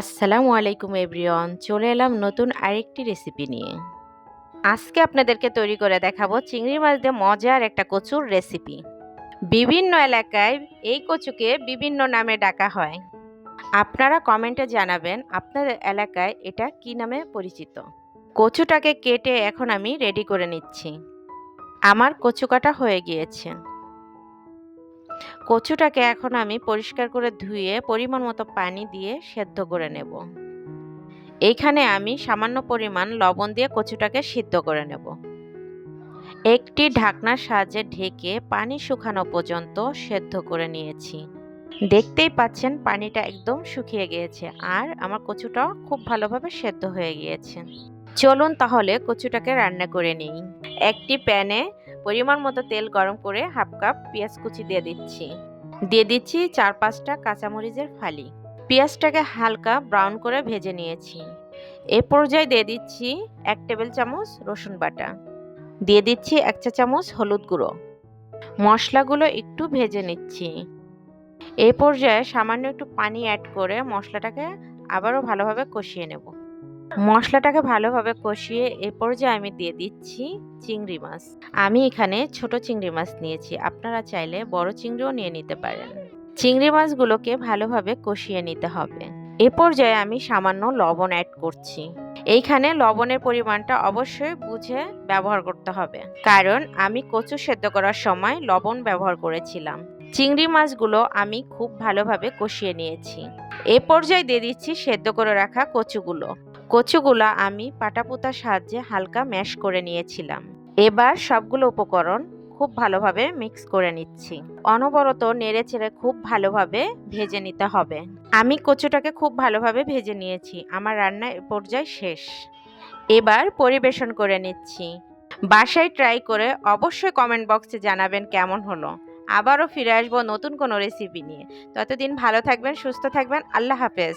আসসালামু আলাইকুম এভরিওয়ান, চলে এলাম নতুন আরেকটি রেসিপি নিয়ে। আজকে আপনাদেরকে তৈরি করে দেখাবো চিংড়ি মাছ দিয়ে মজার একটা কচুর রেসিপি। বিভিন্ন এলাকায় এই কচুকে বিভিন্ন নামে ডাকা হয়। আপনারা কমেন্টে জানাবেন আপনাদের এলাকায় এটা কি নামে পরিচিত। কচুটাকে কেটে এখন আমি রেডি করে নিচ্ছি। আমার কচু কাটা হয়ে গিয়েছে। কচুটাকে এখন আমি পরিষ্কার করে ধুয়ে পরিমাণ মতো পানি দিয়ে সেদ্ধ করে নেব। এইখানে আমি সামান্য পরিমাণ লবণ দিয়ে কচুটাকে সিদ্ধ করে নেব। একটি ঢাকনার সাহায্যে ঢেকে পানি শুকানো পর্যন্ত সেদ্ধ করে নিয়েছি। দেখতেই পাচ্ছেন পানিটা একদম শুকিয়ে গিয়েছে আর আমার কচুটাও খুব ভালোভাবে সেদ্ধ হয়ে গিয়েছে। চলুন তাহলে কচুটাকে রান্না করে নিই। একটি প্যানে পরিমাণ মতো তেল গরম করে হাফ কাপ পেঁয়াজ কুচি দিয়ে দিচ্ছি 4-5টা কাঁচামরিচের ফালি। পেঁয়াজটাকে হালকা ব্রাউন করে ভেজে নিয়েছি। এ পর্যায়ে দিয়ে দিচ্ছি 1 টেবিল চামচ রসুন বাটা, দিয়ে দিচ্ছি 1 চা চামচ হলুদ গুঁড়ো। মশলাগুলো একটু ভেজে নিচ্ছি। এ পর্যায়ে সামান্য একটু পানি অ্যাড করে মশলাটাকে আবারও ভালোভাবে কষিয়ে নেব। মশলাটাকে ভালোভাবে কষিয়ে এ পর্যায়ে আমি দিয়ে দিচ্ছি চিংড়ি মাছ। আমি এখানে ছোট চিংড়ি মাছ নিয়েছি, আপনারা চাইলে বড় চিংড়িও নিয়ে নিতে পারেন। চিংড়ি মাছগুলোকে ভালোভাবে কষিয়ে নিতে হবে। এ পর্যায়ে আমি সামান্য লবণ অ্যাড করছি। এইখানে লবণের পরিমাণটা অবশ্যই বুঝে ব্যবহার করতে হবে, কারণ আমি কচু সেদ্ধ করার সময় লবণ ব্যবহার করেছিলাম। চিংড়ি মাছগুলো আমি খুব ভালোভাবে কষিয়ে নিয়েছি। এ পর্যায়ে দিয়ে দিচ্ছি সেদ্ধ করে রাখা কচুগুলো আমি পাটাপুতার সাহায্যে হালকা ম্যাশ করে নিয়েছিলাম। এবার সবগুলো উপকরণ খুব ভালোভাবে মিক্স করে নিচ্ছি। অনবরত নেড়েচেড়ে খুব ভালোভাবে ভেজে নিতে হবে। আমি কচুটাকে খুব ভালোভাবে ভেজে নিয়েছি। আমার রান্না এ পর্যায়ে শেষ। এবার পরিবেশন করে নিচ্ছি। বাসায় ট্রাই করে অবশ্যই কমেন্ট বক্সে জানাবেন কেমন হলো। আবারও ফিরে আসবো নতুন কোনো রেসিপি নিয়ে। ততদিন ভালো থাকবেন, সুস্থ থাকবেন। আল্লাহ হাফেজ।